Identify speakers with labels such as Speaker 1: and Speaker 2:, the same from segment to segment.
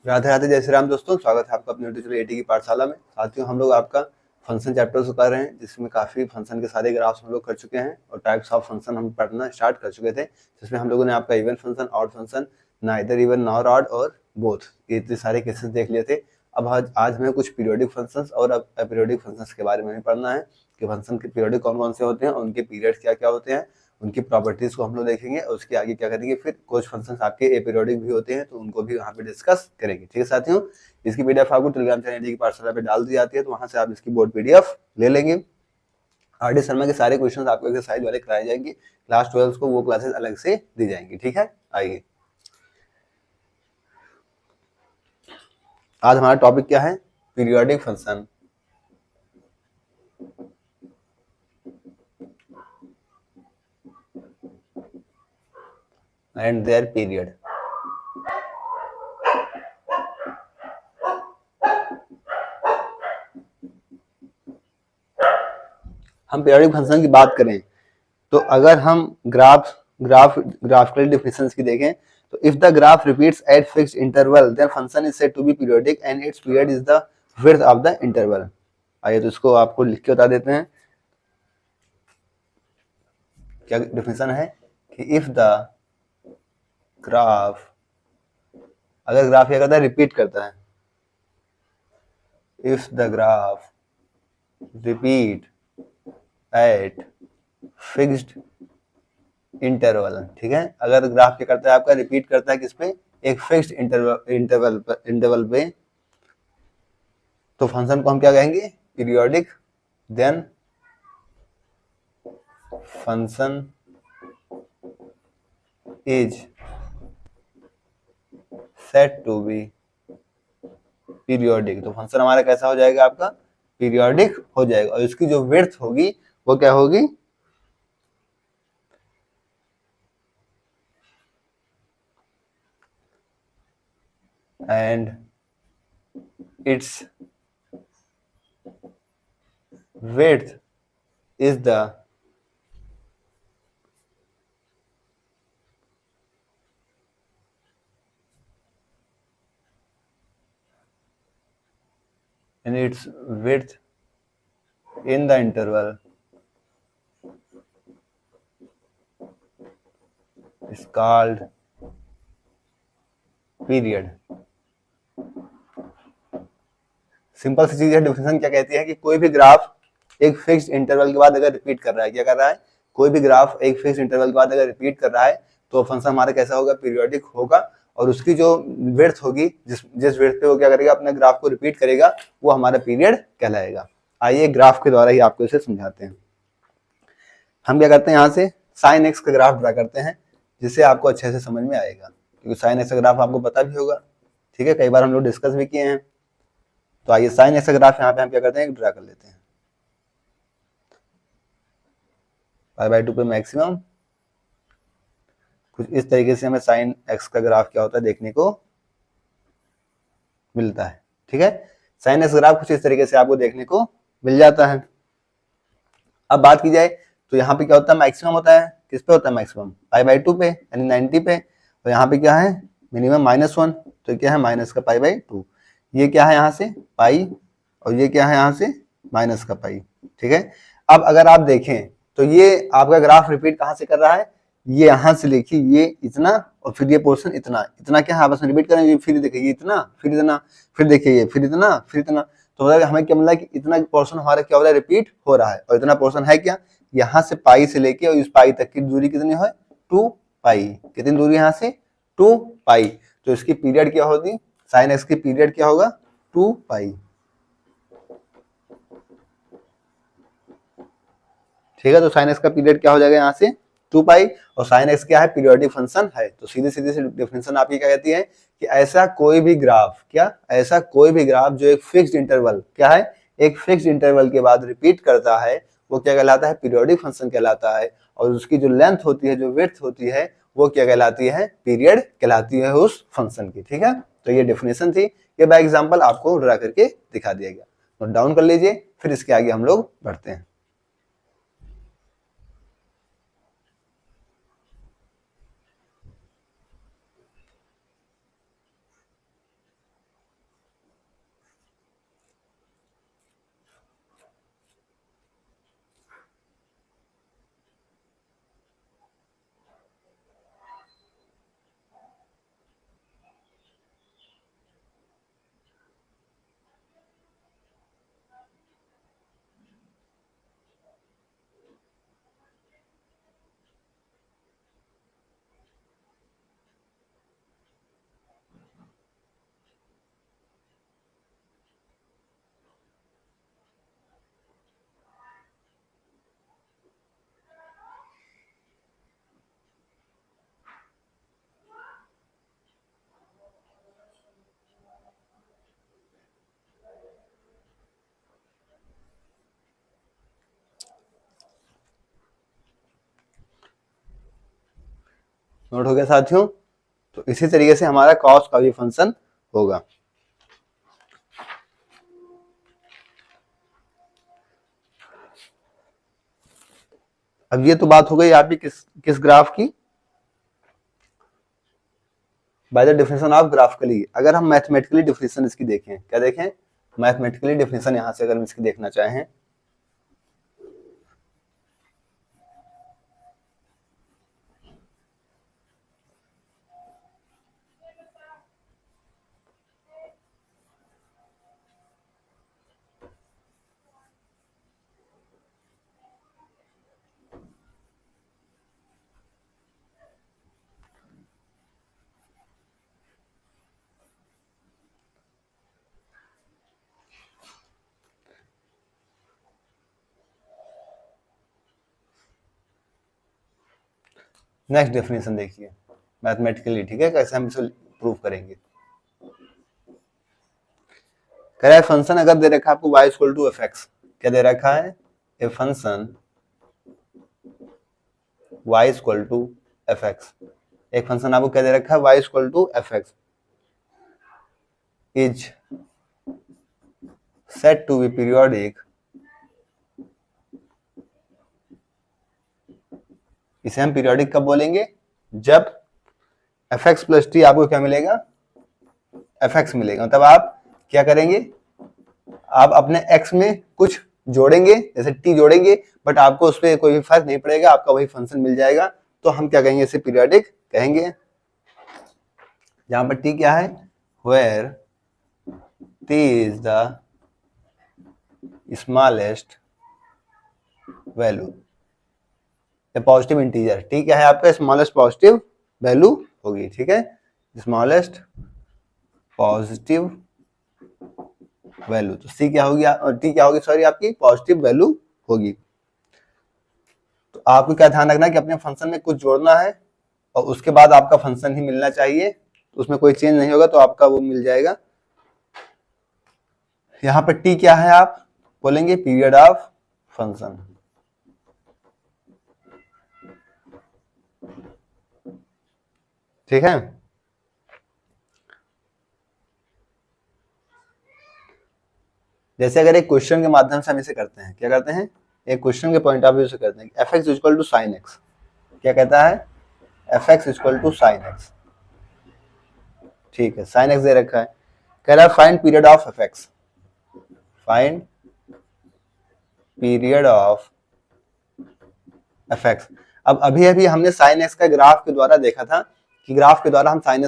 Speaker 1: राधे राधे, जय श्री राम दोस्तों। स्वागत है आपका अपने यूट्यूब चैनल एटी की पाठशाला में। साथियों, हम लोग आपका फंक्शन चैप्टर से कर रहे हैं, जिसमें काफ़ी फंक्शन के सारे ग्राफ्स हम लोग कर चुके हैं और टाइप्स ऑफ फंक्शन हम पढ़ना स्टार्ट कर चुके थे, जिसमें हम लोगों ने आपका even function, odd function, neither even nor odd और बोथ, ये इतने सारे केसेस देख लिए थे। अब आज हमें कुछ पीरियोडिक फंक्शंस और अपीरियोडिक फंक्शंस के बारे में भी पढ़ना है कि फंक्शन के पीरियोडिक कौन कौन से होते हैं और उनके पीरियड्स क्या क्या होते हैं, उनकी प्रॉपर्टीज को हम लोग देखेंगे और उसके आगे क्या करेंगे। फिर कुछ फंक्शंस आपके एपीरियोडिक भी होते हैं तो उनको भी वहाँ पे डिस्कस करेंगे। ठीक है साथियों, इसकी पीडीएफ आपको टेलीग्राम चैनल की पाठशाला पे डाल दी जाती है, तो वहाँ से आप इसकी बोर्ड पीडीएफ ले लेंगे। आर.डी. शर्मा के सारे क्वेश्चंस आपको एक्सरसाइज वाले कराए जाएंगे। क्लास 12 को वो क्लासेस अलग से दी जाएंगी। ठीक है, आइए आज हमारा टॉपिक क्या है, periodic function and there period. हम पीरियोडिक फंक्शन की बात करें तो अगर हम ग्राफिकल डेफिनेशंस की देखें तो if the graph repeats at fixed interval then function is said to be periodic and its period is the width of the interval. आइए तो इसको आपको लिख के बता देते हैं। क्या डेफिनेशन है कि इफ द ग्राफ, अगर ग्राफ क्या करता है, रिपीट करता है, if the graph repeat at fixed interval. ठीक है, अगर ग्राफ क्या करता है आपका, रिपीट करता है किस पे, एक फिक्स्ड इंटरवल पे, तो फंक्शन को हम क्या कहेंगे, periodic. Then function is set to be periodic. तो फंक्शन हमारा कैसा हो जाएगा, आपका पीरियोडिक हो जाएगा और इसकी जो विड्थ होगी वो क्या होगी, and it's width is the and its width in the interval is called period। Simple सी चीज है। डेफिनेशन क्या कहती है कि कोई भी ग्राफ एक फिक्स्ड इंटरवल के बाद अगर रिपीट कर रहा है, क्या कर रहा है, कोई भी ग्राफ एक फिक्स्ड इंटरवल के बाद अगर रिपीट कर रहा है तो फंक्शन हमारा कैसा होगा, पीरियोडिक होगा और उसकी जो विड्थ होगी, जिस विड्थ पे वो क्या करेगा, अपने ग्राफ को रिपीट करेगा, वो हमारा पीरियड कहलाएगा। आइए ग्राफ के द्वारा ही आपको इसे समझाते हैं। हम क्या करते हैं, यहाँ से साइन एक्स का ग्राफ ड्रा करते हैं जिससे आपको अच्छे से समझ में आएगा, क्योंकि साइन एक्स का ग्राफ आपको पता भी होगा। ठीक है, कई बार हम लोग डिस्कस भी किए हैं। तो आइए साइन एक्स का ग्राफ यहाँ पे हम क्या करते हैं, ड्रा कर लेते हैं। π/2 पे मैक्सिमम, कुछ इस तरीके से हमें साइन एक्स का ग्राफ क्या होता है देखने को मिलता है। ठीक है, साइन एक्स ग्राफ कुछ इस तरीके से आपको देखने को मिल जाता है। अब बात की जाए तो यहाँ पे क्या होता है, मैक्सिमम होता है, किस पे होता है मैक्सिमम, π/2 पे यानी 90 पे। और यहाँ पे क्या है, मिनिमम -1, तो क्या है माइनस का π/2। ये क्या है यहाँ से पाई और ये क्या है यहाँ से माइनस का पाई। ठीक है, अब अगर आप देखें तो ये आपका ग्राफ रिपीट कहाँ से कर रहा है, ये यहाँ से देखिए, ये इतना और फिर ये पोर्शन इतना, इतना क्या है आपस में रिपीट करेंगे, फिर देखिए ये इतना, फिर इतना, फिर देखिए ये, फिर इतना, फिर इतना। तो हमें क्या मिला कि इतना पोर्शन हमारा क्या हो रहा है, रिपीट हो रहा है। और इतना पोर्शन है क्या, यहाँ से पाई से लेके और इस पाई तक की दूरी कितनी है, 2 पाई। कितनी दूरी यहाँ से, 2 पाई। तो इसकी पीरियड क्या होगी, साइन एक्स की पीरियड क्या होगा, 2 पाई। ठीक है, तो साइन एक्स का पीरियड क्या हो जाएगा यहाँ से 2 पाई। और साइन एक्स क्या है, पीरियोडिक फंक्शन है। तो सीधी सीधी सी डेफिनेशन आपकी क्या कहती है कि ऐसा कोई भी ग्राफ, क्या, ऐसा कोई भी ग्राफ जो एक फिक्स्ड इंटरवल, क्या है, एक फिक्स्ड इंटरवल के बाद रिपीट करता है, वो क्या कहलाता है, पीरियोडिक फंक्शन कहलाता है। और उसकी जो लेंथ होती है, जो विड्थ होती है, वो क्या कहलाती है, पीरियड कहलाती है उस फंक्शन की। ठीक है, तो ये डेफिनेशन थी, ये बाय एग्जांपल आपको ड्रा करके दिखा दिया गया। नोट डाउन कर लीजिए, फिर इसके आगे हम लोग बढ़ते हैं। नोट हो गया साथियों। तो इसी तरीके से हमारा कॉस का भी फंक्शन होगा। अब ये तो बात हो गई आपकी किस ग्राफ की, by the definition of graphically. अगर हम मैथमेटिकली डेफिनेशन इसकी देखें, क्या देखें, मैथमेटिकली डेफिनेशन यहां से अगर हम इसकी देखना चाहें, नेक्स्ट डेफिनेशन देखिए मैथमेटिकली, ठीक है, कैसे हम इसे प्रूव करेंगे। कह रहा है फंक्शन अगर दे रखा है आपको y equal to F X, क्या दे रखा है, a function y equal to F X, एक फंक्शन आपको क्या दे रखा है, y equal to F X is set to be periodic, इसे हम पीरियोडिक कब बोलेंगे, जब एफ एक्स प्लस टी आपको क्या मिलेगा, एफ एक्स मिलेगा। तब आप क्या करेंगे, आप अपने x में कुछ जोड़ेंगे, जैसे t जोड़ेंगे, बट आपको उस पर कोई भी फर्क नहीं पड़ेगा, आपका वही फंक्शन मिल जाएगा। तो हम क्या कहेंगे, इसे पीरियोडिक कहेंगे। जहां पर t क्या है, where t is the smallest value, positive integer, t क्या है आपका, स्मॉलेस्ट पॉजिटिव वैल्यू होगी, ठीक है, स्मॉलेस्ट पॉजिटिव वैल्यू। तो सी क्या होगी, टी क्या होगी, सॉरी, आपकी पॉजिटिव वैल्यू होगी। तो आपको क्या ध्यान रखना है कि अपने फंक्शन में कुछ जोड़ना है और उसके बाद आपका फंक्शन ही मिलना चाहिए, तो उसमें कोई चेंज नहीं होगा, तो आपका वो मिल जाएगा। यहाँ पर टी क्या है, आप बोलेंगे पीरियड ऑफ फंक्शन, ठीक है। जैसे अगर एक क्वेश्चन के माध्यम से हम इसे करते हैं, क्या करते हैं, एक क्वेश्चन के पॉइंट ऑफ व्यू से करते हैं, F X equal to sine X, क्या कहता है, F X equal to sine X, ठीक है, साइन एक्स दे रखा है, कह रहा है find period of F x, find period of F x. अब अभी अभी हमने साइन एक्स का ग्राफ के द्वारा देखा था कि ग्राफ के द्वारा हम साइन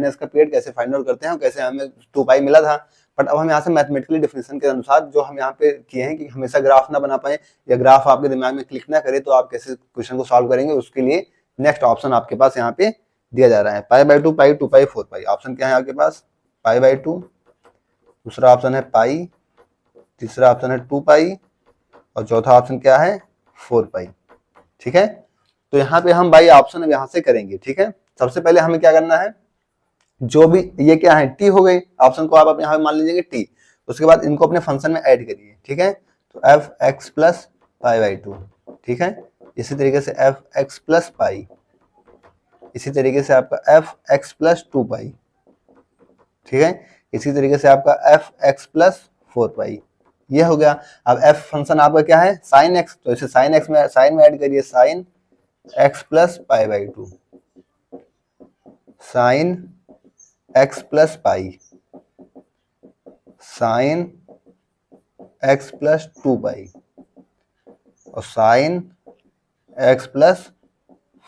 Speaker 1: एक्स का पीरियड कैसे फाइंड आउट करते हैं और कैसे हमें 2 पाई मिला था। बट अब हम यहाँ से मैथमेटिकली डेफिनेशन के अनुसार जो हम यहाँ पे किए हैं कि हमेशा ग्राफ ना बना पाए या ग्राफ आपके दिमाग में क्लिक ना करे, तो आप कैसे क्वेश्चन को सॉल्व करेंगे, उसके लिए नेक्स्ट ऑप्शन आपके पास यहाँ पे दिया जा रहा है, पाई by 2 pi, 2 pi, 4 pi. Option क्या है आपके पास, पाई बाई 2, दूसरा ऑप्शन है पाई, तीसरा ऑप्शन है 2 पाई और चौथा ऑप्शन क्या है, 4 पाई, ठीक है। तो यहाँ पे हम बाई ऑप्शन अब यहाँ से करेंगे, ठीक है। सबसे पहले हमें क्या करना है, जो भी ये क्या है, टी हो गई, ऑप्शन को आप यहाँ पे मान लीजिए टी, उसके बाद इनको अपने फंक्शन में ऐड करिए, ठीक है। तो F x plus pi by 2, ठीक है, इसी तरीके से एफ एक्स प्लस पाई, इसी तरीके से आपका एफ एक्स प्लस 2 पाई, ठीक है, इसी तरीके से आपका एफ एक्स प्लस 4 पाई, ये हो गया। अब एफ फंक्शन आपका क्या है, साइन एक्स, तो इसे साइन एक्स में ऐड करिए, sign X plus pi by 2, sign X plus pi, sign X plus 2 पाई और साइन एक्स प्लस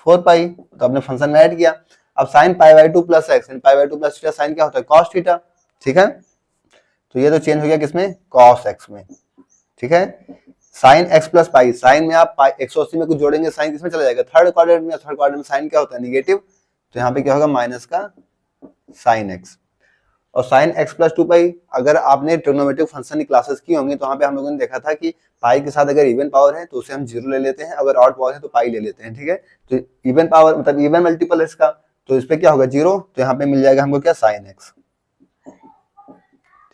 Speaker 1: 4 पाई, तो आपने फंक्शन में ऐड किया। अब sine pi by 2 plus X, pi by 2 plus theta, sine क्या होता है, कॉस थीटा, ठीक है। तो ये तो चेंज हो गया किसमें, कॉस एक्स में, ठीक है। Sine X plus pi, sine में आप 180 में कुछ जोड़ेंगे, साइन किसमें चला जाएगा, थर्ड क्वाड्रेंट में, थर्ड क्वाड्रेंट में साइन क्या होता है, निगेटिव, तो यहाँ पे क्या होगा, माइनस का साइन एक्स। और साइन एक्स प्लस 2 पाई, अगर आपने ट्रिग्नोमेट्रिक फंक्शन की क्लासेस की होंगी तो वहां पे हम लोगों ने देखा था कि पाई के साथ अगर इवन पावर है तो उसे हम 0 ले लेते हैं, अगर ऑड पावर है तो पाई ले लेते हैं, ठीक है। तो इवन पावर मतलब इवन मल्टीपल है इसका, तो इस पे क्या होगा, 0, तो यहाँ पे मिल जाएगा हमको क्या, साइन एक्स,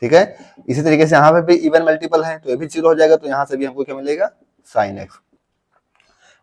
Speaker 1: ठीक है। इसी तरीके से यहाँ पे भी इवन मल्टीपल है तो ये भी 0 हो जाएगा, तो यहाँ से भी हमको क्या मिलेगा, साइन एक्स।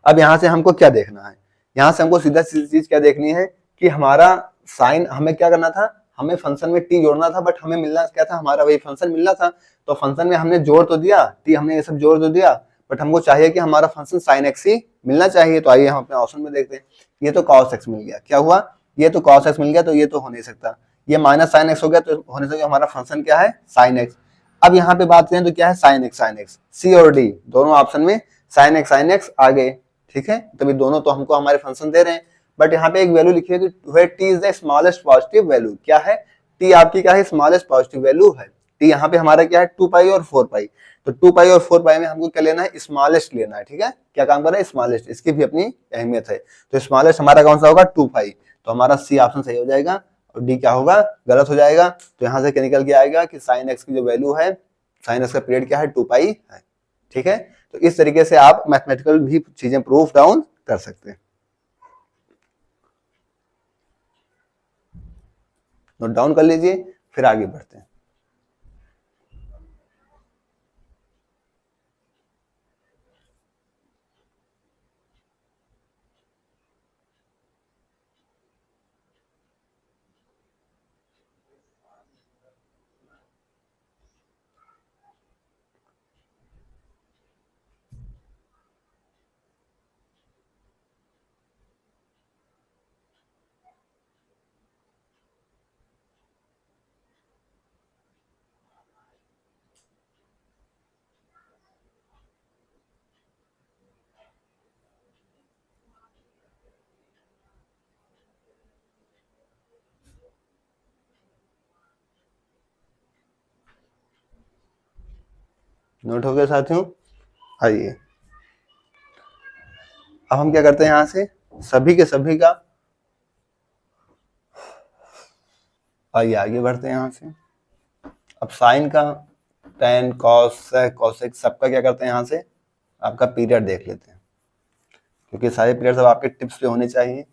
Speaker 1: अब यहाँ से हमको क्या देखना है, यहाँ से हमको सीधा सीधी चीज क्या देखनी है कि हमारा साइन, हमें क्या करना था, हमें फंक्शन में टी जोड़ना था, बट हमें मिलना क्या था, हमारा वही फंक्शन मिलना था। तो फंक्शन में हमने जोड़ तो दिया, टी हमने ये सब जोड़ तो दिया, बट हमको चाहिए कि हमारा फंक्शन साइन एक्स ही मिलना चाहिए। तो आइए हम अपने ऑप्शन में देखते हैं। ये तो कॉस एक्स मिल गया, क्या हुआ, ये तो कॉस एक्स मिल गया, तो ये तो हो नहीं सकता। ये माइनस साइन एक्स हो गया, तो होने से हमारा फंक्शन क्या है, साइन एक्स। अब यहाँ पे बात करें तो क्या है, साइन एक्स सी और डी दोनों ऑप्शन में साइन एक्स आ गए, ठीक है। तभी दोनों तो हमको हमारे फंक्शन दे रहे हैं, बट यहाँ पे एक वैल्यू लिखी है कि where T is the smallest positive value. क्या है, टी आपकी क्या है, स्मॉलेस्ट पॉजिटिव वैल्यू है। टी यहाँ पे हमारा क्या है, 2 पाई और 4 पाई। तो 2 पाई और 4 पाई में हमको क्या लेना है, स्मॉलेस्ट लेना है, ठीक है। क्या काम कर रहा है, स्मॉलेस्ट, इसकी भी अपनी अहमियत है। तो स्मॉलेस्ट हमारा कौन सा होगा, 2 पाई। तो हमारा सी ऑप्शन सही हो जाएगा और डी क्या होगा, गलत हो जाएगा। तो यहाँ से क्या निकल के आएगा कि साइन एक्स की जो वैल्यू है, साइन एक्स का पीरियड क्या है, 2 पाई है, ठीक है। तो इस तरीके से आप मैथमेटिकल भी चीजें प्रूफ डाउन कर सकते हैं। नोट डाउन कर लीजिए, फिर आगे बढ़ते हैं। नोट हो गया साथियों, आइए अब हम क्या करते हैं, यहां से सभी के सभी का, आइए आगे बढ़ते हैं। यहां से अब साइन का, टेन, कॉस, सेक, कोसेक, सबका क्या करते हैं, यहां से आपका पीरियड देख लेते हैं, क्योंकि सारे पीरियड सब आपके टिप्स पे होने चाहिए,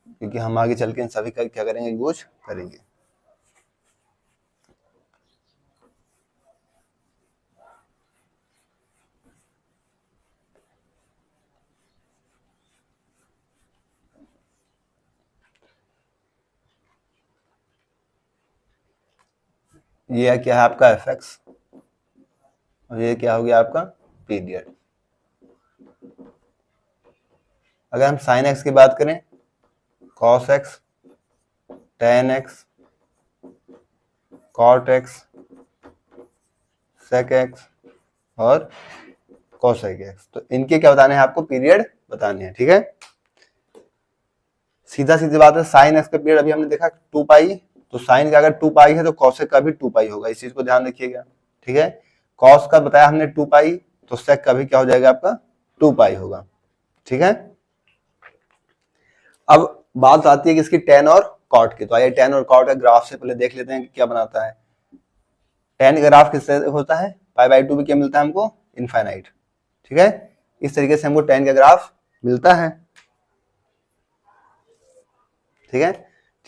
Speaker 1: क्योंकि हम आगे चल के इन सभी का क्या करेंगे, यूज करेंगे। ये क्या है आपका एफ एक्स, और ये क्या हो गया आपका पीरियड। अगर हम साइन एक्स की बात करें, cos X, tan X, cot X, sec X और कोसेक एक्स, तो इनके क्या बताने हैं आपको, पीरियड बताने हैं, ठीक है। सीधा सीधी बात है, साइन एक्स का पीरियड अभी हमने देखा 2 पाई, तो साइन का अगर 2 पाई है तो कॉसेक का भी 2 पाई होगा, इस चीज को ध्यान रखिएगा, ठीक है। कॉस का बताया हमने 2 पाई, तो सेक का भी क्या हो जाएगा आपका 2 पाई होगा, ठीक है। अब बात आती है कि इसकी टेन और कॉट की, तो आइए टेन और कॉट का ग्राफ से पहले देख लेते हैं कि क्या बनाता है। टेन का ग्राफ किस तरह होता है, पाई बाई 2 में क्या मिलता है हमको, इनफाइनाइट, ठीक है। इस तरीके से हमको टेन का ग्राफ मिलता है, ठीक है।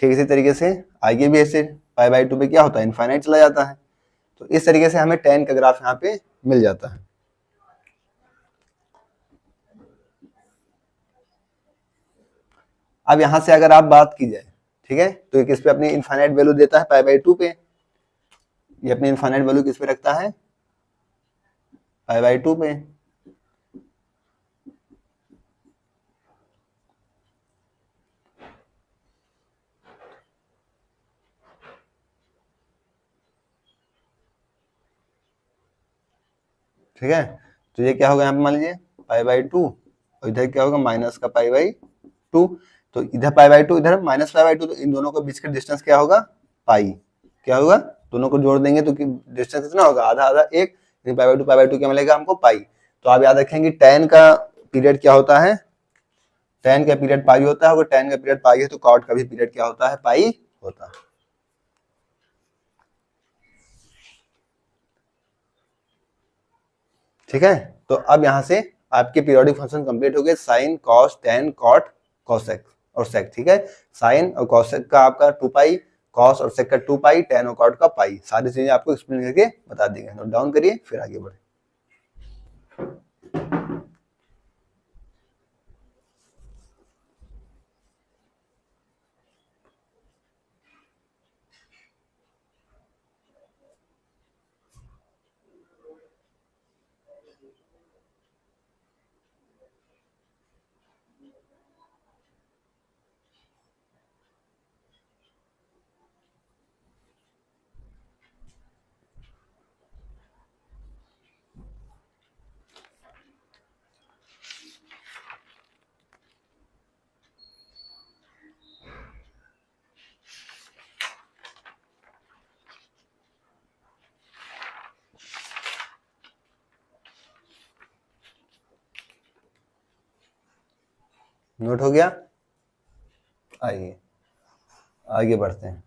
Speaker 1: ठीक इसी तरीके से आगे भी ऐसे पाई बाई 2 पे क्या होता है, इनफाइनाइट चला जाता है। तो इस तरीके से हमें टेन का ग्राफ यहाँ पे मिल जाता है। अब यहां से अगर आप बात की जाए, ठीक है, तो ये किस पे अपनी इनफाइनाइट वैल्यू देता है, पाई बाई 2 पे। ये अपनी इनफाइनाइट वैल्यू किस पे रखता है, पाई बाई 2 पे। ठीक है, तो ये क्या होगा यहाँ पे, मान लीजिए पाई बाई 2, और इधर क्या होगा, माइनस का पाई बाई 2। तो इधर पाई बाई 2, इधर माइनस पाई बाई 2, तो इन दोनों के बीच का डिस्टेंस क्या होगा, पाई। क्या होगा, दोनों को जोड़ देंगे तो डिस्टेंस कितना होगा, आधा आधा एक, पाई बाई 2 क्या मिलेगा हमको, पाई। तो आप याद रखेंगे टेन का पीरियड क्या होता है, टेन का पीरियड पाई होता है, अगर टेन का पीरियड पाई है तो कॉट का भी पीरियड क्या होता है, पाई होता है। ठीक है, तो अब यहां से आपके पीरियोडिक फंक्शन कंप्लीट हो गए, sine, cos, tan, cot, cosec और सेक, ठीक है। साइन और कोसेक का आपका 2 पाई, कॉस और सेक का 2 पाई, टेन और कॉट का पाई, सारी चीजें आपको एक्सप्लेन करके बता दी गई। नोट डाउन करिए, फिर आगे बढ़े। नोट हो गया। आइए आगे बढ़ते हैं।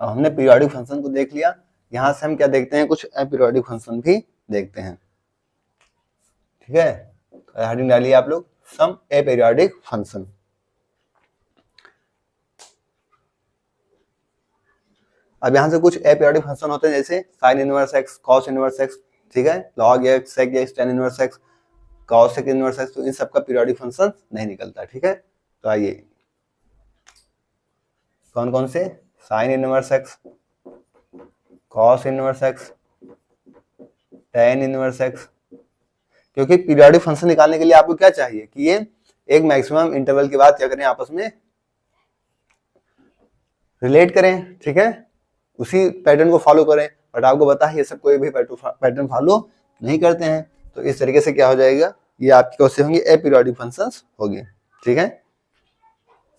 Speaker 1: अब हमने पीरियोडिक फंक्शन को देख लिया, यहां से हम क्या देखते हैं, कुछ अपीरियोडिक फंक्शन भी देखते हैं। ठीक है, हेडिंग डालिए आप लोग, सम अपीरियोडिक फंक्शन। अब यहां से कुछ अपीरियोडिक फंक्शन होते हैं, जैसे sine inverse X, cos inverse X, ठीक है, log X, sec X, tan inverse X, cosec inverse X, तो इन सबका पीरियोडिक फंक्शन नहीं निकलता। ठीक है, तो आइए कौन कौन से, sign inverse X, cos inverse x, tan inverse x. क्योंकि पीरियोडिक फंक्शन निकालने के लिए आपको क्या चाहिए कि ये एक मैक्सिमम इंटरवल के बाद क्या करें, आपस में रिलेट करें। ठीक है, उसी पैटर्न को फॉलो करें, बट आपको पता है ये सब कोई भी पैटर्न फॉलो नहीं करते हैं। तो इस तरीके से क्या हो जाएगा, ये आपकी कौन से होंगे, अपीरियोडिक फंक्शंस होंगे। ठीक है,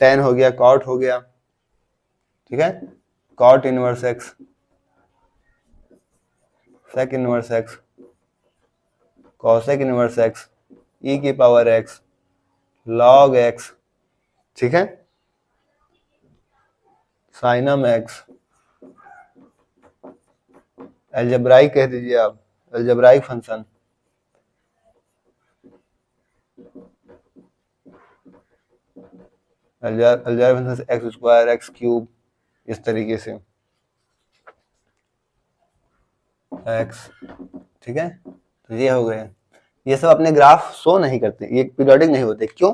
Speaker 1: टेन हो गया, कॉट हो गया, ठीक है, cot inverse x, sec inverse x, cosec inverse x, e की पावर एक्स, लॉग एक्स, ठीक है, साइनम एक्स, अलजेब्राइक कह दीजिए आप, algebraic function, algebraic function x square, x cube, इस तरीके से एक्स। ठीक है, तो ये हो गए। ये सब अपने ग्राफ शो नहीं करते, ये पीरियोडिक नहीं होते। क्यों?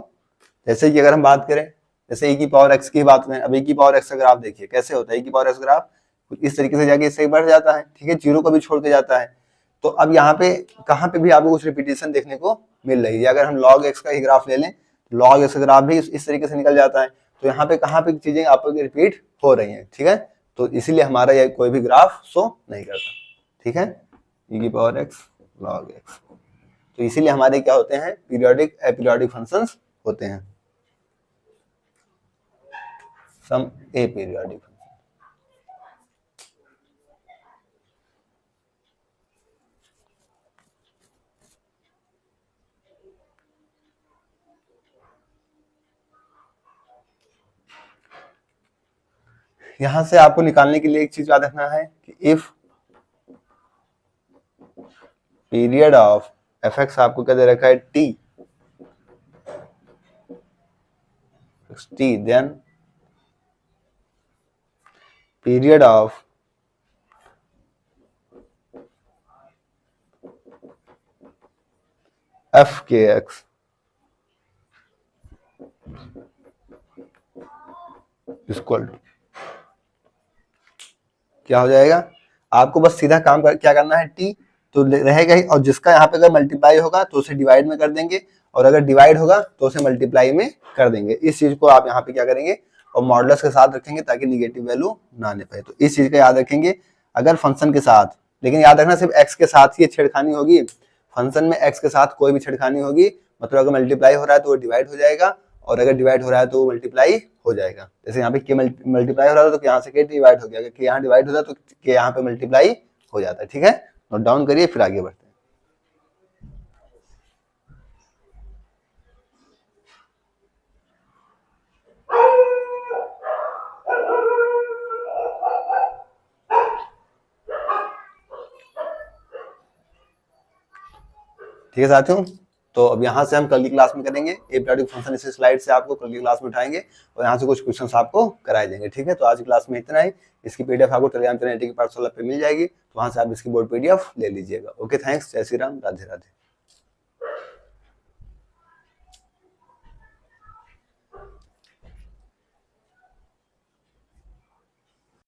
Speaker 1: जैसे कि अगर हम बात करें, जैसे e की पावर x की बात करें, अब e की पावर x का ग्राफ देखिए कैसे होता है। e की पावर x ग्राफ कुछ इस तरीके से जाके इससे बढ़ जाता है, ठीक है, जीरो को भी छोड़ के जाता है। तो अब यहाँ पे कहाँ पे भी आपको कुछ रिपीटेशन देखने को मिल रही है। अगर हम log x का ही ग्राफ ले लें, log x का ग्राफ भी इस तरीके से निकल जाता है। तो यहाँ पे कहाँ पे चीजें आपको रिपीट हो रही है। ठीक है, तो इसीलिए हमारा यह कोई भी ग्राफ शो नहीं करता। ठीक है, e की पावर x log x, तो इसीलिए हमारे क्या होते हैं, पीरियोडिक अपीरियोडिक फंक्शंस होते हैं, सम अपीरियोडिक फंक्शन। यहां से आपको निकालने के लिए एक चीज याद रखना है कि if period of F X आपको क्या दे रखा है, T, then period of F के एक्स इक्वल टू क्या हो जाएगा। आपको बस सीधा काम क्या करना है, टी तो रहेगा ही, और जिसका यहाँ पे अगर मल्टीप्लाई होगा तो उसे डिवाइड में कर देंगे, और अगर डिवाइड होगा तो उसे मल्टीप्लाई में कर देंगे। इस चीज को आप यहाँ पे क्या करेंगे, और मॉडुलस के साथ रखेंगे ताकि निगेटिव वैल्यू ना आने पाए। तो इस चीज का याद रखेंगे अगर फंक्शन के साथ, लेकिन याद रखना सिर्फ एक्स के साथ ही छेड़खानी होगी। फंक्शन में एक्स के साथ कोई भी छेड़खानी होगी, मतलब अगर मल्टीप्लाई हो रहा है तो वो डिवाइड हो जाएगा, और अगर डिवाइड हो रहा है तो वो मल्टीप्लाई हो जाएगा। जैसे यहाँ पे के मल्टीप्लाई हो रहा है तो यहाँ से के डिवाइड हो गया, कि यहाँ डिवाइड हो रहा है तो के यहाँ पे मल्टीप्लाई हो जाता है। ठीक है, नोट डाउन करिए, फिर आगे बढ़ते हैं। ठीक है साथियों, तो अब यहाँ से हम कल की क्लास में करेंगे अपीरियोडिक फंक्शन। इस स्लाइड से आपको कल की क्लास में उठाएंगे और यहाँ से कुछ क्वेश्चंस आपको कराए जाएंगे। ठीक है, तो आज की क्लास में इतना ही। इसकी पीडीएफ आपको टेलीग्राम चैनल की पाठशाला पे मिल जाएगी, तो वहां से आप इसकी बोर्ड पीडीएफ ले लीजिएगा। ओके, थैंक्स, जय श्री राम, राधे राधे।